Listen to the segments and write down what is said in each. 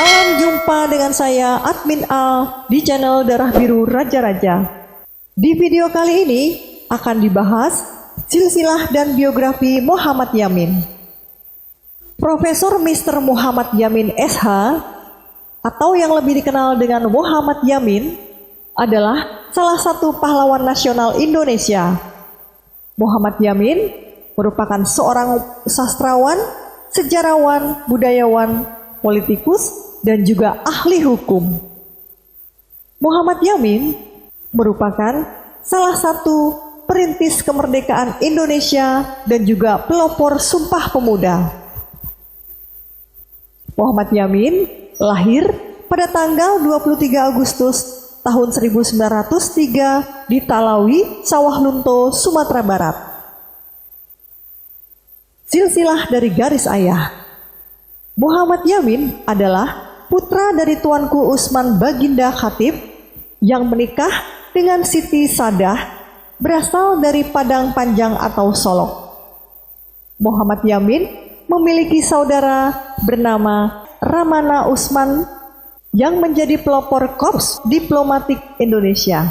Salam jumpa dengan saya Admin A di channel Darah Biru Raja-Raja. Di video kali ini akan dibahas silsilah dan biografi Muhammad Yamin. Profesor Mr. Muhammad Yamin SH atau yang lebih dikenal dengan Muhammad Yamin adalah salah satu pahlawan nasional Indonesia. Muhammad Yamin merupakan seorang sastrawan, sejarawan, budayawan, politikus, dan juga ahli hukum. Muhammad Yamin merupakan salah satu perintis kemerdekaan Indonesia dan juga pelopor Sumpah Pemuda. Muhammad Yamin lahir pada tanggal 23 Agustus tahun 1903 di Talawi, Sawah Lunto, Sumatera Barat. Silsilah dari garis ayah. Muhammad Yamin adalah putra dari Tuanku Usman Baginda Khatib yang menikah dengan Siti Sadah, berasal dari Padang Panjang atau Solok. Muhammad Yamin memiliki saudara bernama Ramana Usman yang menjadi pelopor Korps Diplomatik Indonesia.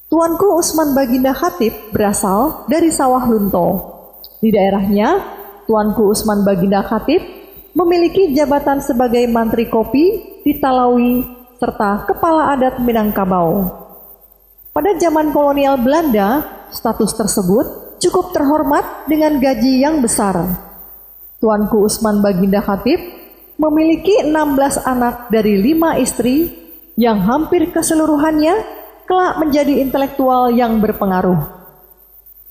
Tuanku Usman Baginda Khatib berasal dari Sawah Lunto. Di daerahnya, Tuanku Usman Baginda Khatib memiliki jabatan sebagai Mantri Kopi di Talawi serta Kepala Adat Minangkabau. Pada zaman kolonial Belanda, status tersebut cukup terhormat dengan gaji yang besar. Tuanku Usman Baginda Khatib memiliki 16 anak dari 5 istri yang hampir keseluruhannya kelak menjadi intelektual yang berpengaruh.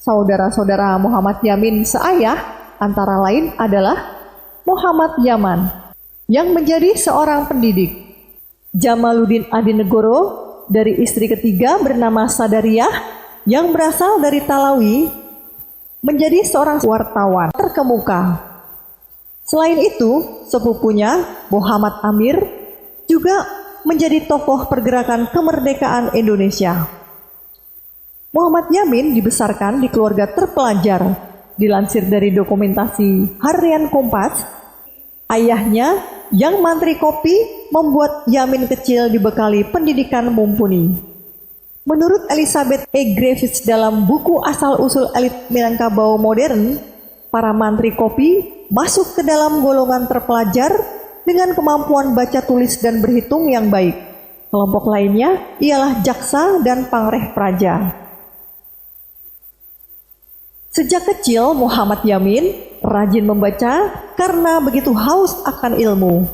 Saudara-saudara Muhammad Yamin seayah antara lain adalah Muhammad Yaman yang menjadi seorang pendidik, Jamaluddin Adinegoro dari istri ketiga bernama Sadariyah yang berasal dari Talawi menjadi seorang wartawan terkemuka. Selain itu, sepupunya Muhammad Amir juga menjadi tokoh pergerakan kemerdekaan Indonesia. Muhammad Yamin dibesarkan di keluarga terpelajar. Dilansir dari dokumentasi Harian Kompas, ayahnya yang Mantri Kopi membuat Yamin kecil dibekali pendidikan mumpuni. Menurut Elizabeth E. Griffiths dalam buku Asal-Usul Elit Minangkabau Modern, para Mantri Kopi masuk ke dalam golongan terpelajar dengan kemampuan baca tulis dan berhitung yang baik. Kelompok lainnya ialah jaksa dan pangreh praja. Sejak kecil Muhammad Yamin rajin membaca karena begitu haus akan ilmu.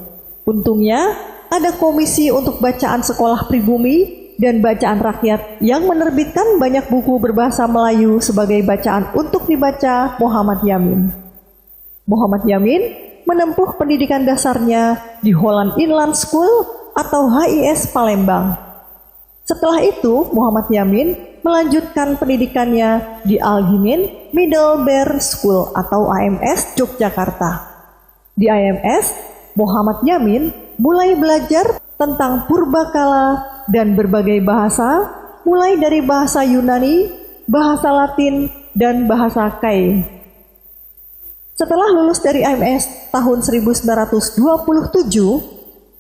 Untungnya ada komisi untuk bacaan sekolah pribumi dan bacaan rakyat yang menerbitkan banyak buku berbahasa Melayu sebagai bacaan untuk dibaca Muhammad Yamin. Muhammad Yamin menempuh pendidikan dasarnya di Holland Inland School atau HIS Palembang. Setelah itu Muhammad Yamin melanjutkan pendidikannya di Al-Gimin Middlebury School atau AMS Yogyakarta. Di AMS, Muhammad Yamin mulai belajar tentang purbakala dan berbagai bahasa, mulai dari bahasa Yunani, bahasa Latin, dan bahasa Kai. Setelah lulus dari AMS tahun 1927,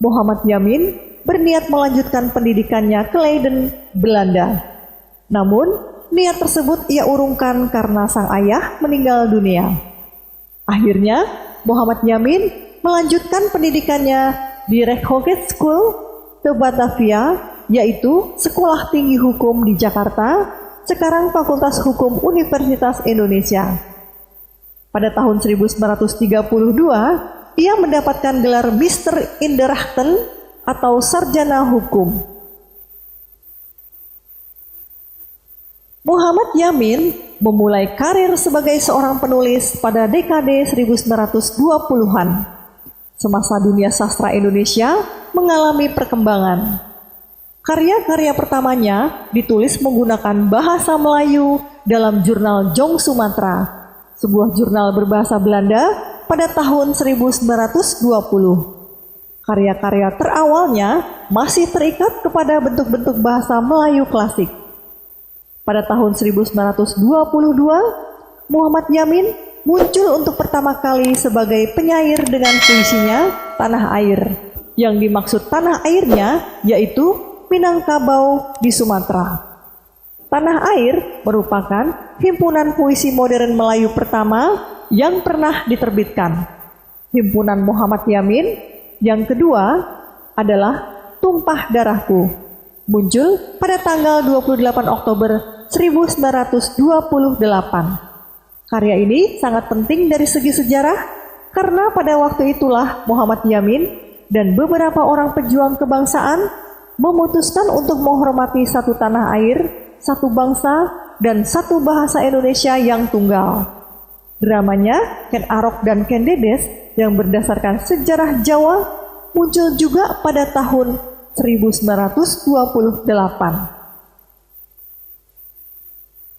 Muhammad Yamin berniat melanjutkan pendidikannya ke Leiden, Belanda. Namun, niat tersebut ia urungkan karena sang ayah meninggal dunia. Akhirnya, Muhammad Yamin melanjutkan pendidikannya di Rechthogeschool School ke Batavia, yaitu Sekolah Tinggi Hukum di Jakarta, sekarang Fakultas Hukum Universitas Indonesia. Pada tahun 1932, ia mendapatkan gelar Mr. Inderrechten atau Sarjana Hukum. Muhammad Yamin memulai karir sebagai seorang penulis pada dekade 1920-an. Semasa dunia sastra Indonesia mengalami perkembangan. Karya-karya pertamanya ditulis menggunakan bahasa Melayu dalam jurnal Jong Sumatera, sebuah jurnal berbahasa Belanda pada tahun 1920. Karya-karya terawalnya masih terikat kepada bentuk-bentuk bahasa Melayu klasik. Pada tahun 1922, Muhammad Yamin muncul untuk pertama kali sebagai penyair dengan puisinya tanah air. Yang dimaksud tanah airnya yaitu Minangkabau di Sumatera. Tanah Air merupakan himpunan puisi modern Melayu pertama yang pernah diterbitkan. Himpunan Muhammad Yamin yang kedua adalah Tumpah Darahku, muncul pada tanggal 28 Oktober 1928. Karya ini sangat penting dari segi sejarah karena pada waktu itulah Muhammad Yamin dan beberapa orang pejuang kebangsaan memutuskan untuk menghormati satu tanah air, satu bangsa, dan satu bahasa Indonesia yang tunggal. Dramanya Ken Arok dan Ken Dedes yang berdasarkan sejarah Jawa muncul juga pada tahun 1928.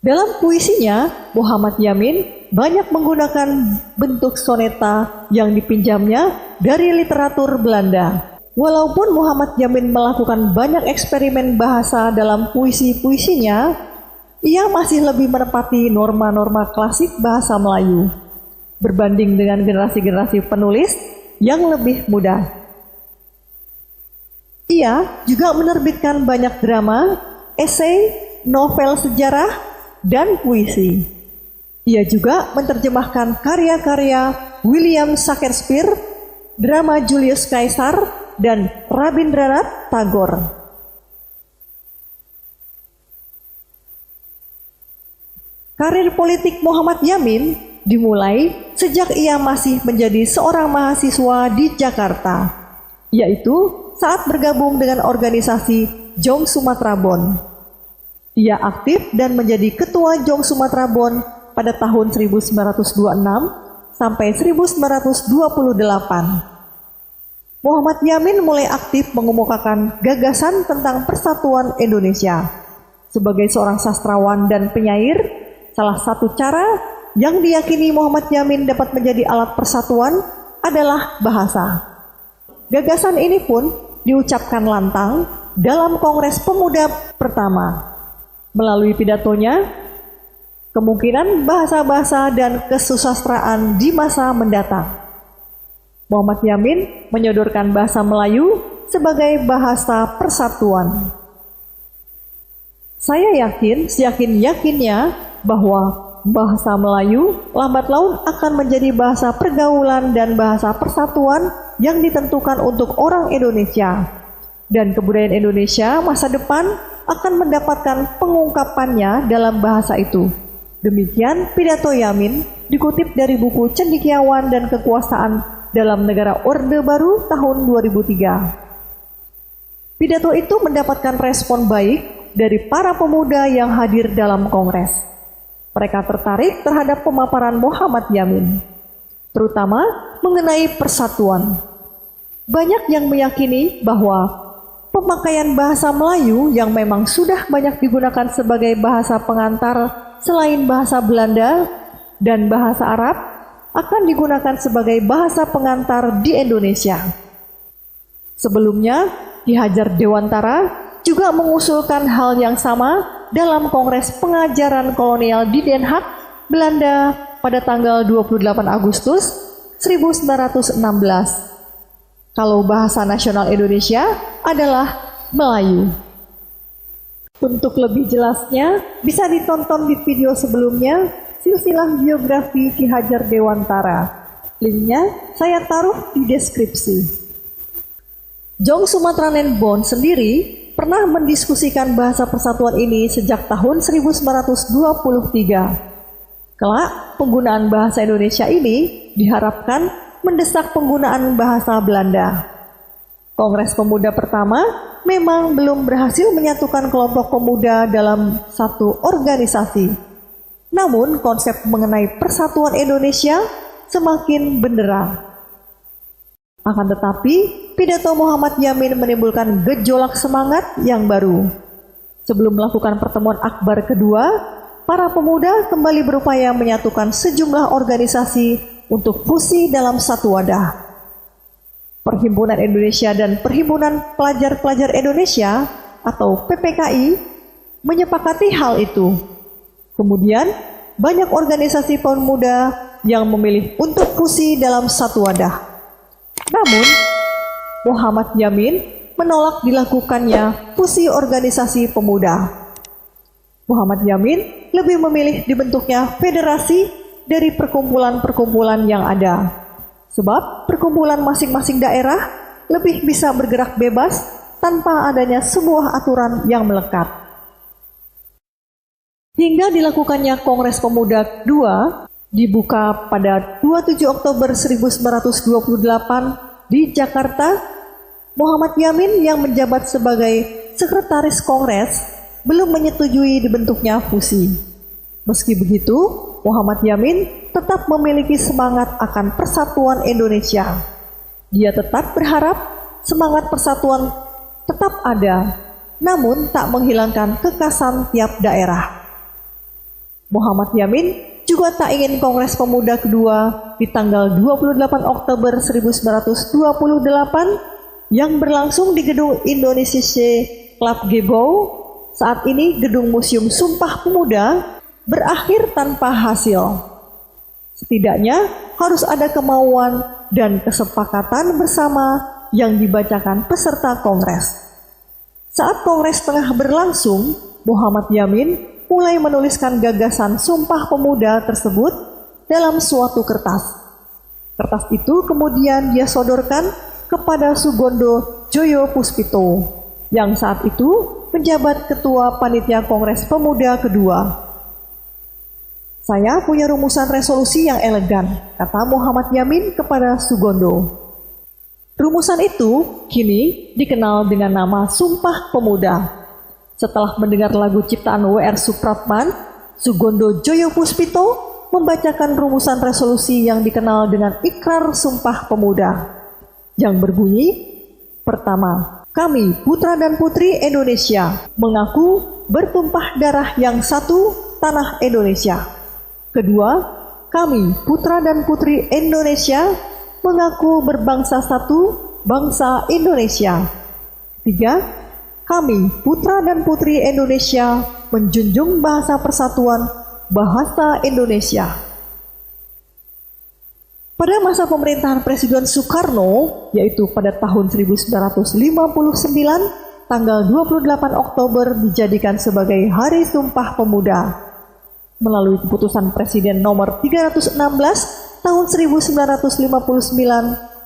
Dalam puisinya, Muhammad Yamin banyak menggunakan bentuk soneta yang dipinjamnya dari literatur Belanda. Walaupun Muhammad Yamin melakukan banyak eksperimen bahasa dalam puisi-puisinya, ia masih lebih menepati norma-norma klasik bahasa Melayu berbanding dengan generasi-generasi penulis yang lebih muda. Ia juga menerbitkan banyak drama, esai, novel sejarah, dan puisi. Ia juga menerjemahkan karya-karya William Shakespeare, drama Julius Caesar, dan Rabindranath Tagore. Karir politik Muhammad Yamin dimulai sejak ia masih menjadi seorang mahasiswa di Jakarta, yaitu saat bergabung dengan organisasi Jong Sumatera Bond. Ia aktif dan menjadi ketua Jong Sumatera Bond pada tahun 1926 sampai 1928. Muhammad Yamin mulai aktif mengemukakan gagasan tentang persatuan Indonesia. Sebagai seorang sastrawan dan penyair, salah satu cara yang diyakini Muhammad Yamin dapat menjadi alat persatuan adalah bahasa. Gagasan ini pun diucapkan lantang dalam Kongres Pemuda pertama. Melalui pidatonya, kemungkinan bahasa-bahasa dan kesusastraan di masa mendatang. Muhammad Yamin menyodorkan bahasa Melayu sebagai bahasa persatuan. Saya yakin, seyakin-yakinnya bahwa bahasa Melayu lambat laun akan menjadi bahasa pergaulan dan bahasa persatuan yang ditentukan untuk orang Indonesia. Dan kebudayaan Indonesia masa depan akan mendapatkan pengungkapannya dalam bahasa itu. Demikian pidato Yamin dikutip dari buku Cendekiawan dan Kekuasaan dalam Negara Orde Baru tahun 2003. Pidato itu mendapatkan respon baik dari para pemuda yang hadir dalam kongres. Mereka tertarik terhadap pemaparan Muhammad Yamin, terutama mengenai persatuan. Banyak yang meyakini bahwa pemakaian bahasa Melayu yang memang sudah banyak digunakan sebagai bahasa pengantar selain bahasa Belanda dan bahasa Arab akan digunakan sebagai bahasa pengantar di Indonesia. Sebelumnya, Ki Hajar Dewantara juga mengusulkan hal yang sama dalam Kongres Pengajaran Kolonial di Den Haag, Belanda pada tanggal 28 Agustus 1916. Kalau bahasa nasional Indonesia adalah Melayu. Untuk lebih jelasnya, bisa ditonton di video sebelumnya, Silsilah Biografi Ki Hajar Dewantara. Linknya saya taruh di deskripsi. Jong Sumatera Bond sendiri pernah mendiskusikan bahasa persatuan ini sejak tahun 1923. Kelak, penggunaan bahasa Indonesia ini diharapkan mendesak penggunaan bahasa Belanda. Kongres Pemuda pertama memang belum berhasil menyatukan kelompok pemuda dalam satu organisasi. Namun konsep mengenai persatuan Indonesia semakin benderang. Akan tetapi, pidato Muhammad Yamin menimbulkan gejolak semangat yang baru. Sebelum melakukan pertemuan akbar kedua, para pemuda kembali berupaya menyatukan sejumlah organisasi untuk fusi dalam satu wadah. Perhimpunan Indonesia dan Perhimpunan Pelajar-Pelajar Indonesia atau PPKI menyepakati hal itu. Kemudian, banyak organisasi pemuda yang memilih untuk fusi dalam satu wadah. Namun, Muhammad Yamin menolak dilakukannya fusi organisasi pemuda. Muhammad Yamin lebih memilih dibentuknya federasi dari perkumpulan-perkumpulan yang ada, sebab perkumpulan masing-masing daerah lebih bisa bergerak bebas tanpa adanya sebuah aturan yang melekat. Hingga dilakukannya Kongres Pemuda kedua, dibuka pada 27 Oktober 1928 di Jakarta, Muhammad Yamin yang menjabat sebagai Sekretaris Kongres belum menyetujui dibentuknya fusi. Meski begitu, Muhammad Yamin tetap memiliki semangat akan persatuan Indonesia. Dia tetap berharap semangat persatuan tetap ada, namun tak menghilangkan kekhasan tiap daerah. Muhammad Yamin juga tak ingin Kongres Pemuda kedua di tanggal 28 Oktober 1928 yang berlangsung di Gedung Indonesia Club Gebau, saat ini Gedung Museum Sumpah Pemuda, berakhir tanpa hasil. Setidaknya harus ada kemauan dan kesepakatan bersama yang dibacakan peserta Kongres. Saat Kongres tengah berlangsung, Muhammad Yamin mulai menuliskan gagasan Sumpah Pemuda tersebut dalam suatu kertas. Kertas itu kemudian dia sodorkan kepada Sugondo Joyo Puspito, yang saat itu penjabat Ketua Panitia Kongres Pemuda kedua. Saya punya rumusan resolusi yang elegan, kata Muhammad Yamin kepada Sugondo. Rumusan itu kini dikenal dengan nama Sumpah Pemuda. Setelah mendengar lagu ciptaan W.R. Supratman, Sugondo Joyo Puspito membacakan rumusan resolusi yang dikenal dengan Ikrar Sumpah Pemuda, yang berbunyi, pertama, kami, putra dan putri Indonesia, mengaku bertumpah darah yang satu, tanah Indonesia. Kedua, kami, putra dan putri Indonesia, mengaku berbangsa satu, bangsa Indonesia. Tiga, kami, putra dan putri Indonesia, menjunjung bahasa persatuan, bahasa Indonesia. Pada masa pemerintahan Presiden Soekarno, yaitu pada tahun 1959, tanggal 28 Oktober dijadikan sebagai Hari Sumpah Pemuda. Melalui keputusan Presiden nomor 316 tahun 1959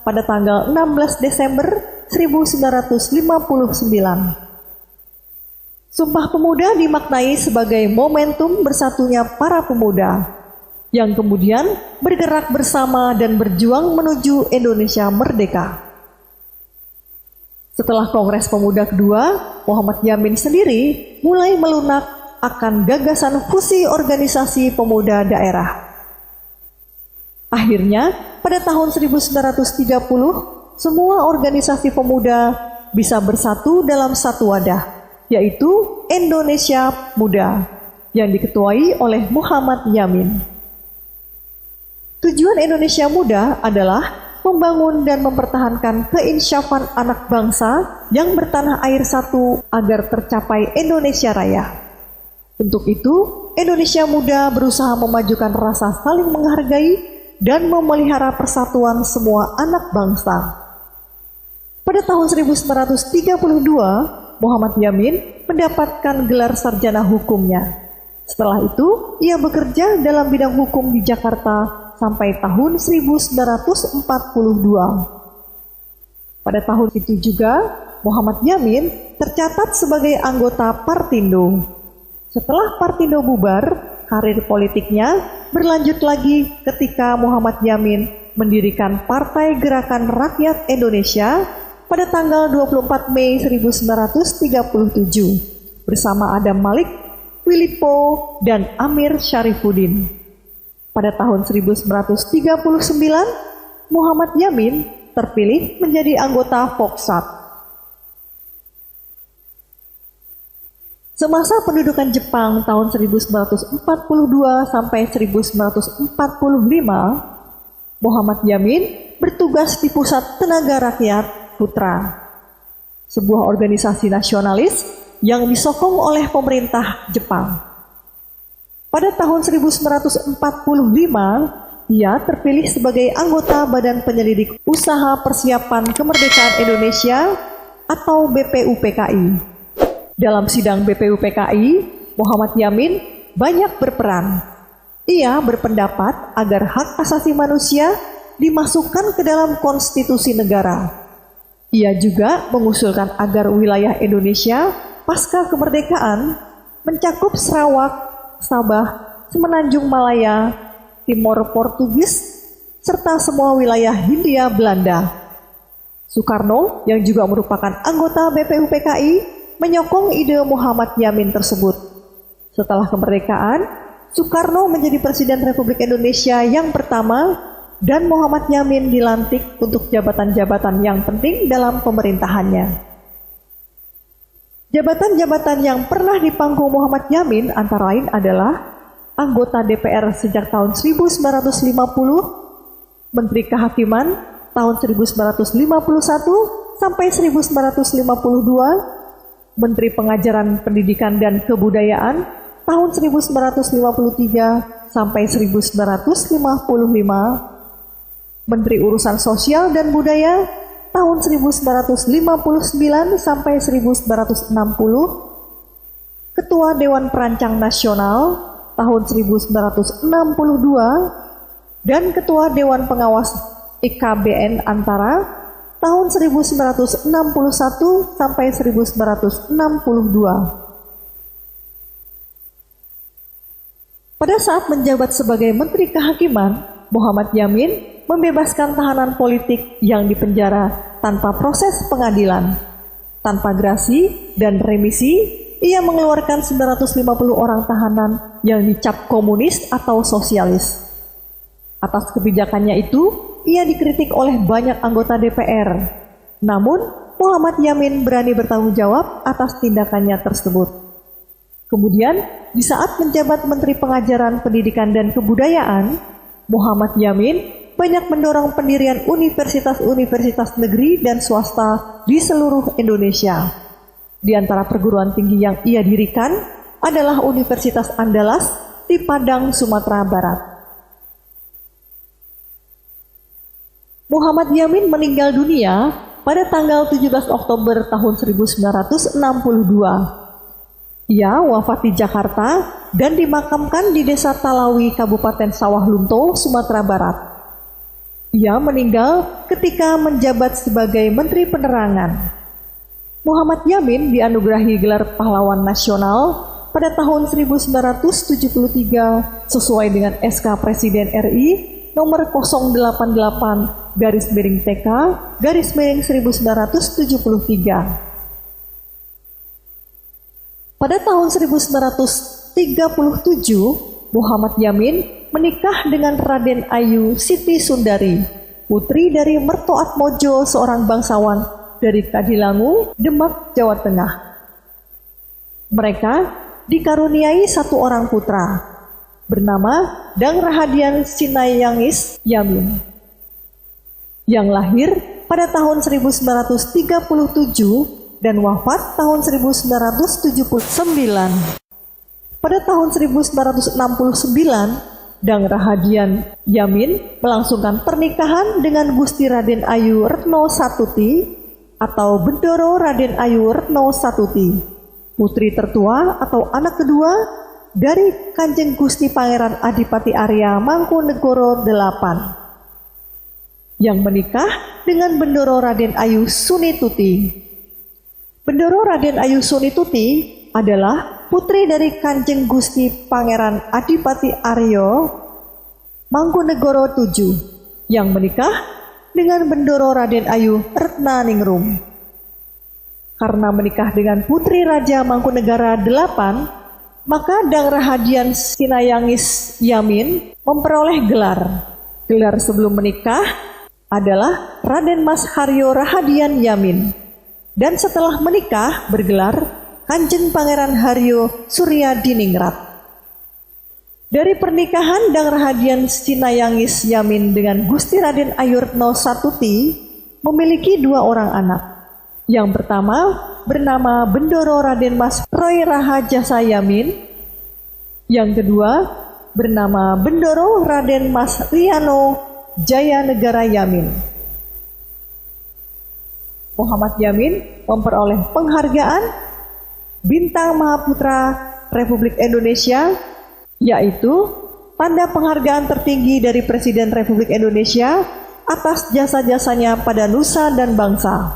pada tanggal 16 Desember 1959. Sumpah Pemuda dimaknai sebagai momentum bersatunya para pemuda yang kemudian bergerak bersama dan berjuang menuju Indonesia merdeka. Setelah Kongres Pemuda kedua, Muhammad Yamin sendiri mulai melunak akan gagasan fusi organisasi pemuda daerah. Akhirnya, pada tahun 1930, semua organisasi pemuda bisa bersatu dalam satu wadah, yaitu Indonesia Muda, yang diketuai oleh Muhammad Yamin. Tujuan Indonesia Muda adalah membangun dan mempertahankan keinsyafan anak bangsa yang bertanah air satu agar tercapai Indonesia Raya. Untuk itu, Indonesia Muda berusaha memajukan rasa saling menghargai dan memelihara persatuan semua anak bangsa. Pada tahun 1932, Muhammad Yamin mendapatkan gelar sarjana hukumnya. Setelah itu, ia bekerja dalam bidang hukum di Jakarta sampai tahun 1942. Pada tahun itu juga, Muhammad Yamin tercatat sebagai anggota Partindo. Setelah Partindo bubar, karir politiknya berlanjut lagi ketika Muhammad Yamin mendirikan Partai Gerakan Rakyat Indonesia pada tanggal 24 Mei 1937 bersama Adam Malik, Willipo, dan Amir Syarifuddin. Pada tahun 1939, Muhammad Yamin terpilih menjadi anggota Foksat. Semasa pendudukan Jepang tahun 1942 sampai 1945, Muhammad Yamin bertugas di Pusat Tenaga Rakyat Putra, sebuah organisasi nasionalis yang disokong oleh pemerintah Jepang. Pada tahun 1945, ia terpilih sebagai anggota Badan Penyelidik Usaha Persiapan Kemerdekaan Indonesia atau BPUPKI. Dalam sidang BPUPKI, Muhammad Yamin banyak berperan. Ia berpendapat agar hak asasi manusia dimasukkan ke dalam konstitusi negara. Ia juga mengusulkan agar wilayah Indonesia pasca kemerdekaan mencakup Sarawak, Sabah, Semenanjung Malaya, Timor Portugis, serta semua wilayah Hindia Belanda. Soekarno, yang juga merupakan anggota BPUPKI, menyokong ide Muhammad Yamin tersebut. Setelah kemerdekaan, Soekarno menjadi Presiden Republik Indonesia yang pertama dan Muhammad Yamin dilantik untuk jabatan-jabatan yang penting dalam pemerintahannya. Jabatan-jabatan yang pernah dipangku Muhammad Yamin antara lain adalah anggota DPR sejak tahun 1950, Menteri Kehakiman tahun 1951 sampai 1952, Menteri Pengajaran Pendidikan dan Kebudayaan tahun 1953 sampai 1955, Menteri Urusan Sosial dan Budaya tahun 1959 sampai 1960, Ketua Dewan Perancang Nasional tahun 1962, dan Ketua Dewan Pengawas IKBN Antara tahun 1961 sampai 1962. Pada saat menjabat sebagai Menteri Kehakiman, Muhammad Yamin membebaskan tahanan politik yang dipenjara tanpa proses pengadilan. Tanpa grasi dan remisi, ia mengeluarkan 950 orang tahanan yang dicap komunis atau sosialis. Atas kebijakannya itu, ia dikritik oleh banyak anggota DPR. Namun, Muhammad Yamin berani bertanggung jawab atas tindakannya tersebut. Kemudian, di saat menjabat Menteri Pengajaran Pendidikan dan Kebudayaan, Muhammad Yamin banyak mendorong pendirian universitas-universitas negeri dan swasta di seluruh Indonesia. Di antara perguruan tinggi yang ia dirikan adalah Universitas Andalas di Padang, Sumatera Barat. Muhammad Yamin meninggal dunia pada tanggal 17 Oktober tahun 1962. Ia wafat di Jakarta dan dimakamkan di Desa Talawi, Kabupaten Sawah Lunto, Sumatera Barat. Ia meninggal ketika menjabat sebagai Menteri Penerangan. Muhammad Yamin dianugerahi gelar Pahlawan Nasional pada tahun 1973 sesuai dengan SK Presiden RI nomor 008-TK/1973. Pada tahun 1937, Muhammad Yamin menikah dengan Raden Ayu Siti Sundari, putri dari Merto Atmojo, seorang bangsawan dari Kadilangu, Demak, Jawa Tengah. Mereka dikaruniai satu orang putra, bernama Dang Rahadian Sinayangis Yamin, yang lahir pada tahun 1937 dan wafat tahun 1979. Pada tahun 1969, Dang Rahadian Yamin melangsungkan pernikahan dengan Gusti Raden Ayu Retno Satuti atau Bendoro Raden Ayu Retno Satuti, putri tertua atau anak kedua dari Kanjeng Gusti Pangeran Adipati Arya Mangkunegoro VIII, yang menikah dengan Bendoro Raden Ayu Sunituti. Bendoro Raden Ayu Sunituti adalah putri dari Kanjeng Gusti Pangeran Adipati Arya Mangkunegoro VII, yang menikah dengan Bendoro Raden Ayu Retnaningrum. Karena menikah dengan putri Raja Mangkunegara VIII, maka Dang Rahadian Sinayangis Yamin memperoleh gelar. Gelar sebelum menikah adalah Raden Mas Haryo Rahadian Yamin, dan setelah menikah bergelar Kanjeng Pangeran Haryo Suryadiningrat. Dari pernikahan Dang Rahadian Sinayangis Yamin dengan Gusti Raden Ayu Retno Satuti memiliki dua orang anak. Yang pertama bernama Bendoro Raden Mas Roy Rahajasa Yamin. Yang kedua bernama Bendoro Raden Mas Riano Jaya Negara Yamin. Muhammad Yamin memperoleh penghargaan Bintang Mahaputra Republik Indonesia, yaitu tanda penghargaan tertinggi dari Presiden Republik Indonesia atas jasa-jasanya pada nusa dan bangsa.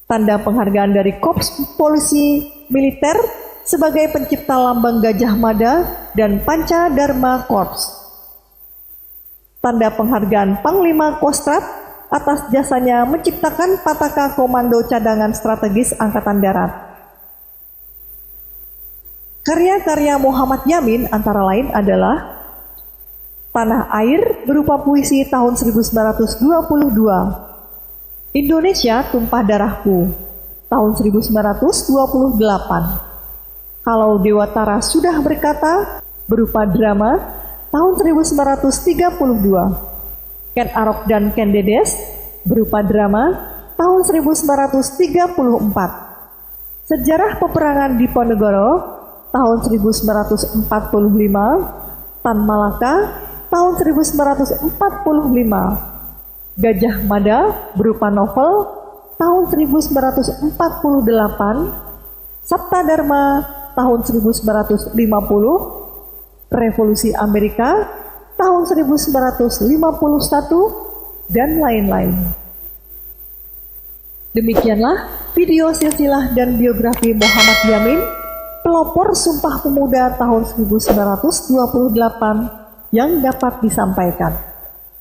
Tanda penghargaan dari Korps Polisi Militer sebagai pencipta lambang Gajah Mada dan Panca Dharma Korps. Tanda penghargaan Panglima Kostrad atas jasanya menciptakan Pataka Komando Cadangan Strategis Angkatan Darat. Karya-karya Muhammad Yamin antara lain adalah Tanah Air berupa puisi tahun 1922, Indonesia Tumpah Darahku tahun 1928, Kalau Dewatara Sudah Berkata berupa drama tahun 1932, Ken Arok dan Ken Dedes berupa drama tahun 1934, Sejarah Peperangan Diponegoro tahun 1945, Tan Malaka tahun 1945, Gajah Mada berupa novel tahun 1948, Sabta Dharma tahun 1950, Revolusi Amerika tahun 1951, dan lain-lain. Demikianlah video silsilah dan biografi Muhammad Yamin, pelopor Sumpah Pemuda tahun 1928 yang dapat disampaikan.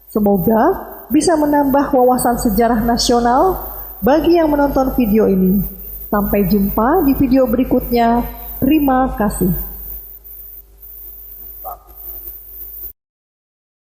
Semoga bisa menambah wawasan sejarah nasional bagi yang menonton video ini. Sampai jumpa di video berikutnya. Terima kasih.